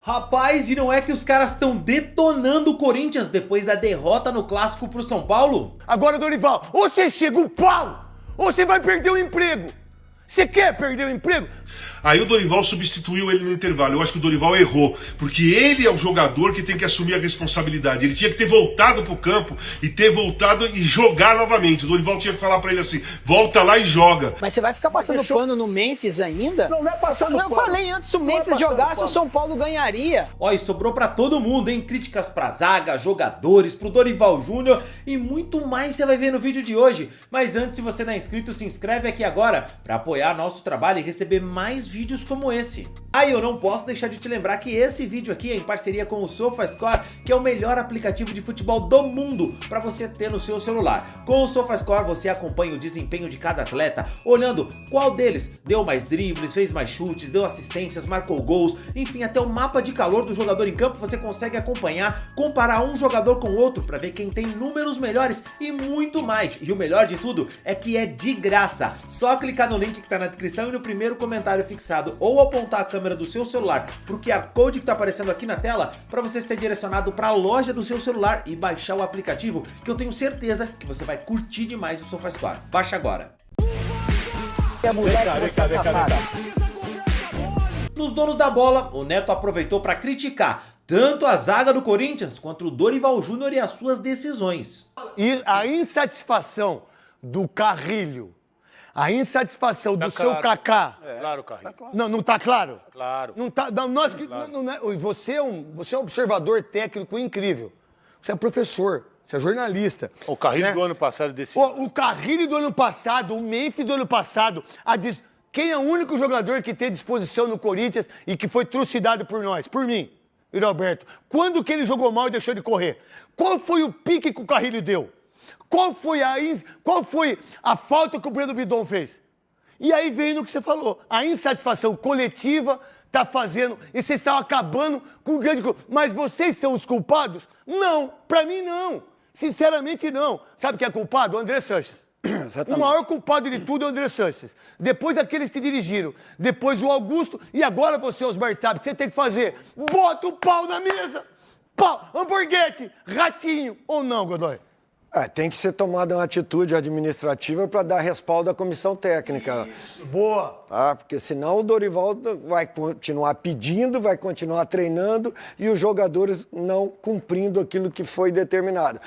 Rapaz, e não é que os caras estão detonando o Corinthians depois da derrota no Clássico pro São Paulo? Agora, Dorival, ou você chega um pau, ou você vai perder o emprego. Você quer perder o emprego? Aí o Dorival substituiu ele no intervalo. Eu acho que o Dorival errou, porque ele é o jogador que tem que assumir a responsabilidade. Ele tinha que ter voltado pro campo e ter voltado e jogar novamente. O Dorival tinha que falar pra ele assim, volta lá e joga. Mas você vai ficar passando pano no Memphis ainda? Não é passando pano. Eu falei antes, se o Memphis jogasse, o São Paulo ganharia. Ó, e sobrou pra todo mundo, hein? Críticas pra zaga, jogadores, pro Dorival Júnior e muito mais você vai ver no vídeo de hoje. Mas antes, se você não é inscrito, se inscreve aqui agora pra apoiar nosso trabalho e receber mais vídeos como esse. Aí eu não posso deixar de te lembrar que esse vídeo aqui é em parceria com o SofaScore, que é o melhor aplicativo de futebol do mundo para você ter no seu celular. Com o SofaScore você acompanha o desempenho de cada atleta, olhando qual deles deu mais dribles, fez mais chutes, deu assistências, marcou gols, enfim, até o mapa de calor do jogador em campo você consegue acompanhar, comparar um jogador com o outro para ver quem tem números melhores e muito mais. E o melhor de tudo é que é de graça. Só clicar no link que tá na descrição e no primeiro comentário fixado ou apontar a câmera do seu celular pro QR Code que tá aparecendo aqui na tela para você ser direcionado para a loja do seu celular e baixar o aplicativo, que eu tenho certeza que você vai curtir demais o SofaScore. Baixa agora. Nos donos da bola, o Neto aproveitou para criticar tanto a zaga do Corinthians quanto o Dorival Júnior e as suas decisões. E a insatisfação do Carrilho, a insatisfação do seu Kaká. Claro, Carrinho. Não tá claro? Claro. Não tá, você é um observador técnico incrível. Você é professor, você é jornalista. O Carrinho né? do ano passado desse. O Carrilho do ano passado, o Memphis do ano passado, quem é o único jogador que tem disposição no Corinthians e que foi trucidado por nós? Por mim, Yuri Alberto. Quando que ele jogou mal e deixou de correr? Qual foi o pique que o Carrilho deu? Qual foi a falta que o Breno Bidon fez? E aí vem no que você falou. A insatisfação coletiva está fazendo... E vocês estão acabando com o grande... Mas vocês são os culpados? Não, para mim não. Sinceramente não. Sabe quem é culpado? O André Sanches. Exatamente. O maior culpado de tudo é o André Sanches. Depois aqueles que dirigiram. Depois o Augusto. E agora você, Osmar Stab, o que você tem que fazer? Bota o pau na mesa. Pau, hamburguete, ratinho. Ou não, Godoy? Tem que ser tomada uma atitude administrativa para dar respaldo à comissão técnica. Isso, boa. Tá? Porque senão o Dorival vai continuar pedindo, vai continuar treinando e os jogadores não cumprindo aquilo que foi determinado.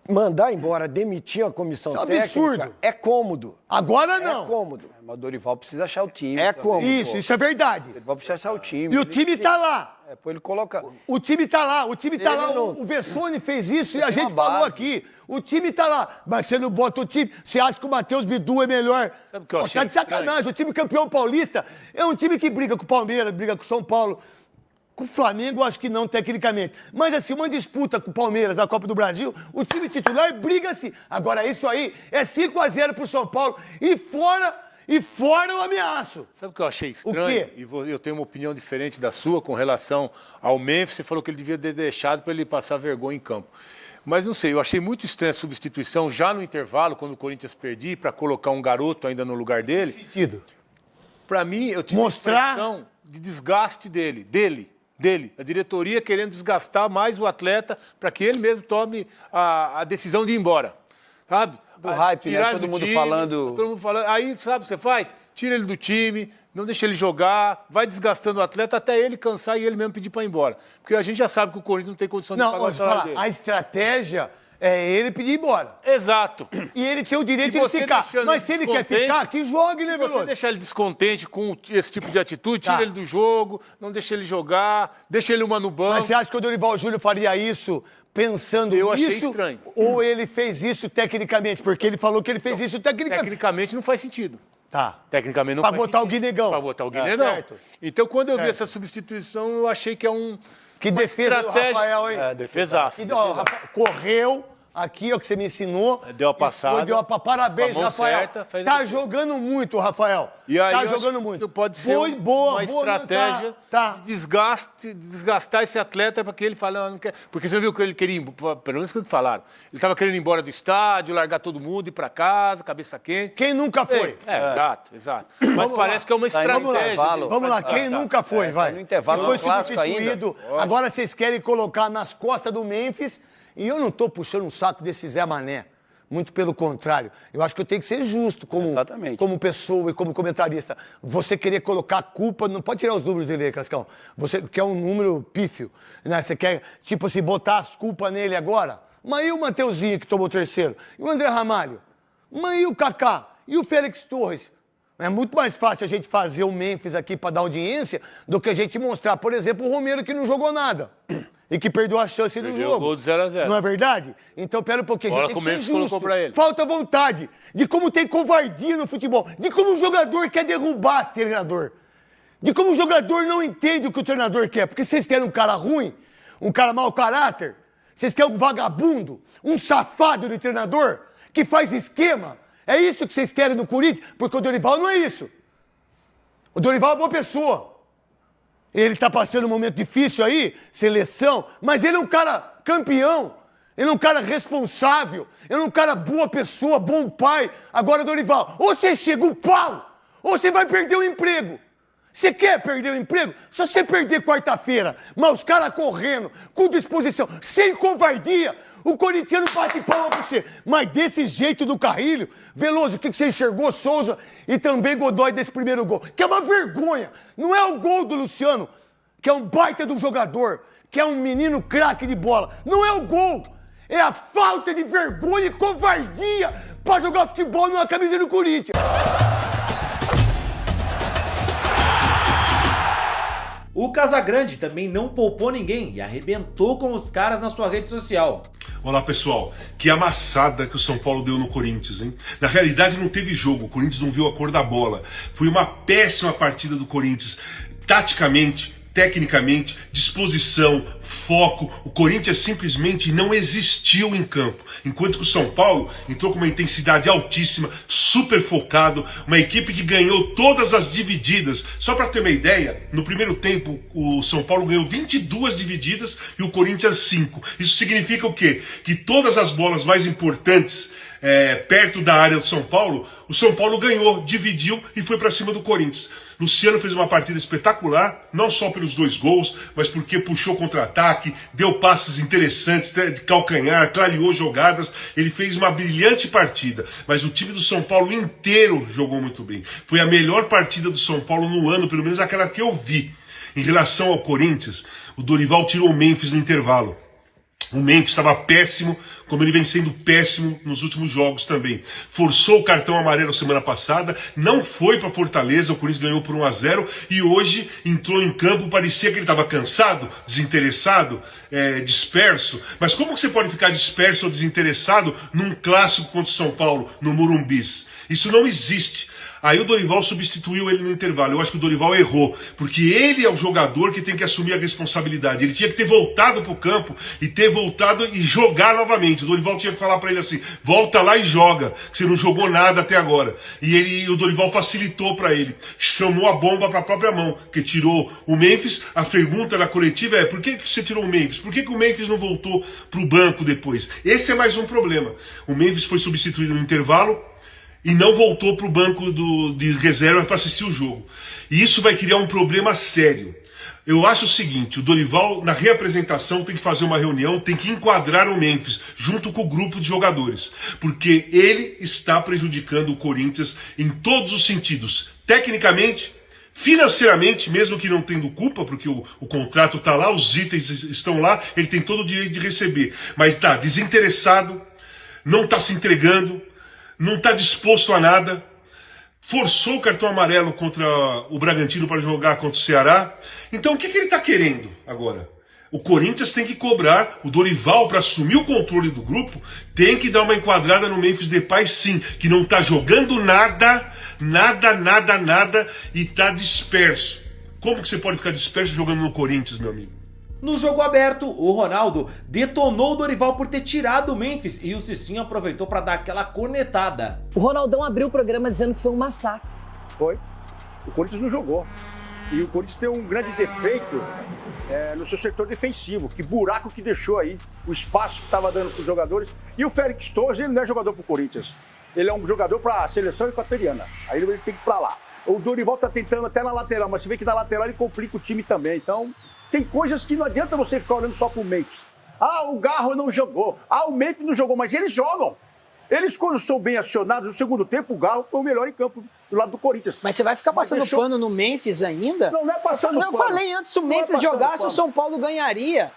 Mandar embora, demitir a comissão técnica absurdo. É cômodo. Agora não. É cômodo. Mas o Dorival precisa achar o time. É também. cômodo. Isso é verdade. O Dorival precisa achar o time. E o time tá lá. É, pô, ele coloca... O time tá lá, o time tá Ele lá. não- O Vessone fez isso e a Tem gente uma falou base. aqui. O time tá lá. Mas você não bota o time. Você acha que o Matheus Bidu é melhor? Sabe o que eu Pô, achei tá de sacanagem. O time campeão paulista é um time que briga com o Palmeiras, briga com o São Paulo. Com o Flamengo, eu acho que não, tecnicamente. Mas, assim, uma disputa com o Palmeiras, a Copa do Brasil, o time titular briga-se. Agora, isso aí é 5-0 pro São Paulo. E fora o ameaço. Sabe o que eu achei estranho? O quê? E eu tenho uma opinião diferente da sua com relação ao Memphis. Você falou que ele devia ter deixado para ele passar vergonha em campo. Mas não sei, eu achei muito estranha a substituição já no intervalo, quando o Corinthians perdia, para colocar um garoto ainda no lugar dele. Sentido. Para mim, eu tive Mostrar- a impressão de desgaste dele. A diretoria querendo desgastar mais o atleta para que ele mesmo tome a decisão de ir embora, sabe? Do hype, né? Tirar Todo do mundo time, falando- todo mundo falando. Aí, sabe o que você faz? Tira ele do time, não deixa ele jogar, vai desgastando o atleta até ele cansar e ele mesmo pedir para ir embora. Porque a gente já sabe que o Corinthians não tem condição de Não, pagar o deixa eu salário falar. dele. A estratégia é ele pedir embora. Exato. E ele tem o direito E de você ficar. deixando Mas ele se ele quer descontente, ficar, que jogue, né, Se você Veloso? deixar ele descontente com esse tipo de atitude, tira Tá. ele do jogo, não deixa ele jogar, deixa ele uma no banco. Mas você acha que o Dorival Júnior faria isso pensando Eu achei nisso? estranho. Ou ele fez isso tecnicamente? Porque ele falou que ele fez isso tecnicamente. Tecnicamente não faz sentido. Tá. Tecnicamente não Pra faz botar sentido. o Guinegão. Pra botar o Guinegão. certo. Então, quando eu vi Certo. essa substituição, eu achei que é Que defesa do Rafael, hein? É, defesaço. Ó, rapaz, correu, Aqui, ó, que você me ensinou. Deu a passada. Parabéns, Com a mão Rafael. certa, fez Tá assim. jogando muito, Rafael. E aí, tá eu jogando acho muito. que pode ser uma estratégia de desgastar esse atleta para que ele fale, não quer. Porque você viu que ele queria, pelo menos que falaram, ele estava querendo ir embora do estádio, largar todo mundo, ir para casa, cabeça quente. Quem nunca foi? Exato. Mas parece que é uma estratégia. Vamos lá, quem nunca foi, vai. No intervalo, Foi no clássico substituído. Agora vocês querem colocar nas costas do Memphis. E eu não tô puxando um saco desse Zé Mané. Muito pelo contrário. Eu acho que eu tenho que ser justo como pessoa e como comentarista. Você querer colocar a culpa... Não pode tirar os números dele aí, Cascão. Você quer um número pífio. Né? Você quer, tipo assim, botar as culpas nele agora. Mas e o Mateuzinho, que tomou terceiro? E o André Ramalho? Mas e o Kaká? E o Félix Torres? É muito mais fácil a gente fazer o Memphis aqui para dar audiência do que a gente mostrar, por exemplo, o Romero, que não jogou nada. E que perdeu a chance do jogo. O gol do 0-0. Não é verdade? Então, pera um pouquinho, a gente tem que ser justo. Pra ele. Falta vontade. De como tem covardia no futebol. De como o jogador quer derrubar o treinador. De como o jogador não entende o que o treinador quer. Porque vocês querem um cara ruim, um cara mau caráter, vocês querem um vagabundo, um safado de treinador que faz esquema. É isso que vocês querem no Corinthians? Porque o Dorival não é isso. O Dorival é uma boa pessoa. Ele tá passando um momento difícil aí, seleção, mas ele é um cara campeão, ele é um cara responsável, ele é um cara boa pessoa, bom pai. Agora, Dorival, ou você chega o pau, ou você vai perder o emprego. Você quer perder o emprego? Só você perder quarta-feira, mas os caras correndo, com disposição, sem covardia, o corintiano bate palma pra você. Mas desse jeito do Carrilho, Veloso, o que você enxergou, Souza e também Godoy desse primeiro gol? Que é uma vergonha. Não é o gol do Luciano, que é um baita de um jogador, que é um menino craque de bola. Não é o gol. É a falta de vergonha e covardia pra jogar futebol numa camisa do Corinthians. O Casagrande também não poupou ninguém e arrebentou com os caras na sua rede social. Olá, pessoal. Que amassada que o São Paulo deu no Corinthians, hein? Na realidade, não teve jogo. O Corinthians não viu a cor da bola. Foi uma péssima partida do Corinthians. Taticamente, tecnicamente, disposição, foco. O Corinthians simplesmente não existiu em campo. Enquanto que o São Paulo entrou com uma intensidade altíssima, super focado, uma equipe que ganhou todas as divididas. Só para ter uma ideia, no primeiro tempo o São Paulo ganhou 22 divididas e o Corinthians 5. Isso significa o quê? Que todas as bolas mais importantes perto da área do São Paulo, o São Paulo ganhou, dividiu e foi para cima do Corinthians. Luciano fez uma partida espetacular, não só pelos 2 gols, mas porque puxou contra-ataque, deu passes interessantes de calcanhar, clareou jogadas. Ele fez uma brilhante partida, mas o time do São Paulo inteiro jogou muito bem. Foi a melhor partida do São Paulo no ano, pelo menos aquela que eu vi. Em relação ao Corinthians, o Dorival tirou o Memphis no intervalo. O Memphis estava péssimo, como ele vem sendo péssimo nos últimos jogos também. Forçou o cartão amarelo semana passada, não foi para Fortaleza, o Corinthians ganhou por 1-0 e hoje entrou em campo, parecia que ele estava cansado, desinteressado, disperso. Mas como que você pode ficar disperso ou desinteressado num clássico contra o São Paulo, no Morumbis? Isso não existe. Aí o Dorival substituiu ele no intervalo. Eu acho que o Dorival errou, porque ele é o jogador que tem que assumir a responsabilidade. Ele tinha que ter voltado para o campo e jogar novamente. O Dorival tinha que falar para ele assim, volta lá e joga, que você não jogou nada até agora. E o Dorival facilitou para ele, chamou a bomba para a própria mão, que tirou o Memphis. A pergunta na coletiva é, por que você tirou o Memphis? Por que o Memphis não voltou para o banco depois? Esse é mais um problema. O Memphis foi substituído no intervalo, e não voltou para o banco de reserva para assistir o jogo. E isso vai criar um problema sério. Eu acho o seguinte, o Dorival, na reapresentação, tem que fazer uma reunião, tem que enquadrar o Memphis, junto com o grupo de jogadores. Porque ele está prejudicando o Corinthians em todos os sentidos. Tecnicamente, financeiramente, mesmo que não tendo culpa, porque o contrato está lá, os itens estão lá, ele tem todo o direito de receber. Mas está desinteressado, não está se entregando, não está disposto a nada, forçou o cartão amarelo contra o Bragantino para jogar contra o Ceará. Então o que ele está querendo agora? O Corinthians tem que cobrar, o Dorival, para assumir o controle do grupo, tem que dar uma enquadrada no Memphis Depay, sim, que não está jogando nada, e está disperso. Como que você pode ficar disperso jogando no Corinthians, meu amigo? No jogo aberto, o Ronaldo detonou o Dorival por ter tirado o Memphis e o Cicinho aproveitou para dar aquela cornetada. O Ronaldão abriu o programa dizendo que foi um massacre. Foi. O Corinthians não jogou. E o Corinthians tem um grande defeito no seu setor defensivo. Que buraco que deixou aí. O espaço que estava dando para os jogadores. E o Félix Torres, ele não é jogador para o Corinthians. Ele é um jogador para a seleção equatoriana. Aí ele tem que ir para lá. O Dorival tá tentando até na lateral, mas você vê que na lateral ele complica o time também. Então, tem coisas que não adianta você ficar olhando só pro Memphis. Ah, o Garro não jogou. Ah, o Memphis não jogou, mas eles jogam. Eles, quando são bem acionados, no segundo tempo, o Garro foi o melhor em campo do lado do Corinthians. Mas você vai ficar passando pano no Memphis ainda? Não é passando pano. Eu falei antes, se o Memphis jogasse, o São Paulo ganharia.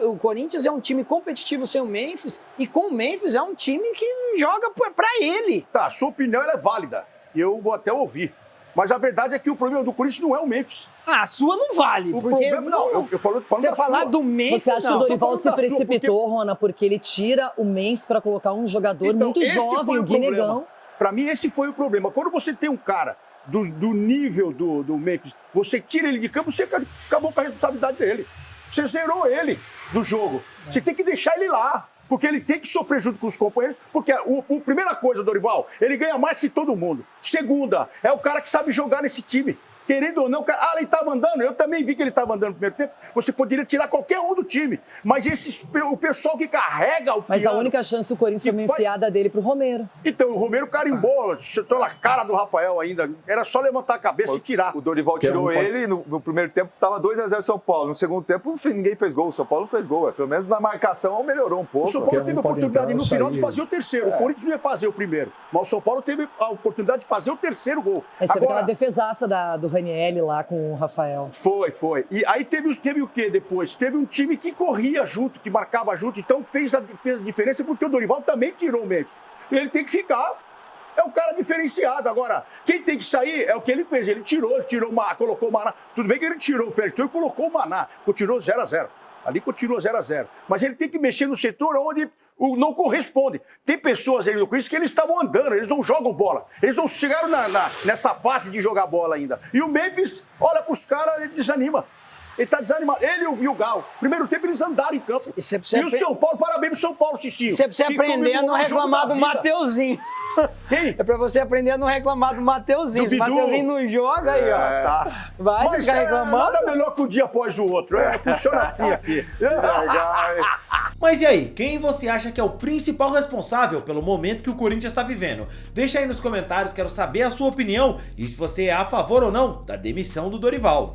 O Corinthians é um time competitivo sem o Memphis, e com o Memphis é um time que joga pra ele. Tá, a sua opinião ela é válida. E eu vou até ouvir. Mas a verdade é que o problema do Corinthians não é o Memphis. Ah, a sua não vale. O problema não. Eu falo você da falar sua. do Memphis, Você acha que o Dorival se precipitou, porque... Rona, porque ele tira o Memphis para colocar um jogador muito jovem, o Guinegão? Para mim, esse foi o problema. Quando você tem um cara do nível do Memphis, você tira ele de campo, você acabou com a responsabilidade dele. Você zerou ele do jogo. Você tem que deixar ele lá. Porque ele tem que sofrer junto com os companheiros, porque a primeira coisa, Dorival, ele ganha mais que todo mundo. Segunda, é o cara que sabe jogar nesse time. Querendo ou não, ele estava andando, eu também vi que ele estava andando no primeiro tempo. Você poderia tirar qualquer um do time. Mas o pessoal que carrega o Mas a única chance do Corinthians foi uma enfiada dele pro Romero. Então, o Romero carimbou, sentou na cara do Rafael ainda. Era só levantar a cabeça e tirar. O Dorival tirou ele, no primeiro tempo estava 2-0 São Paulo. No segundo tempo, ninguém fez gol. O São Paulo não fez gol. Pelo menos na marcação melhorou um pouco. O São Paulo teve a oportunidade no final de fazer o terceiro. O Corinthians não ia fazer o primeiro. Mas o São Paulo teve a oportunidade de fazer o terceiro gol. Mas teve aquela defesaça do Ranieri lá com o Rafael. Foi. E aí teve o quê depois? Teve um time que corria junto, que marcava junto. Então fez a diferença porque o Dorival também tirou o Memphis. Ele tem que ficar. É um cara diferenciado. Agora, quem tem que sair é o que ele fez. Ele tirou colocou o Maná. Tudo bem que ele tirou o Félix e colocou o Maná. Continuou 0-0. Ali continuou 0-0. Mas ele tem que mexer no setor onde não corresponde. Tem pessoas aí no Corinthians que eles estavam andando, eles não jogam bola. Eles não chegaram nessa fase de jogar bola ainda. E o Memphis olha pros caras e desanima. Ele tá desanimado. Ele e o Gal. Primeiro tempo eles andaram em campo. E o São Paulo, parabéns pro São Paulo, Cicinho. Você precisa aprender a não reclamar do Mateuzinho. Quem? É pra você aprender a não reclamar do Mateuzinho. Se o Mateuzinho não joga aí, ó. Tá. Vai ficar reclamando. Nada melhor que um dia após o outro. Funciona assim aqui. Mas e aí, quem você acha que é o principal responsável pelo momento que o Corinthians está vivendo? Deixa aí nos comentários, quero saber a sua opinião e se você é a favor ou não da demissão do Dorival.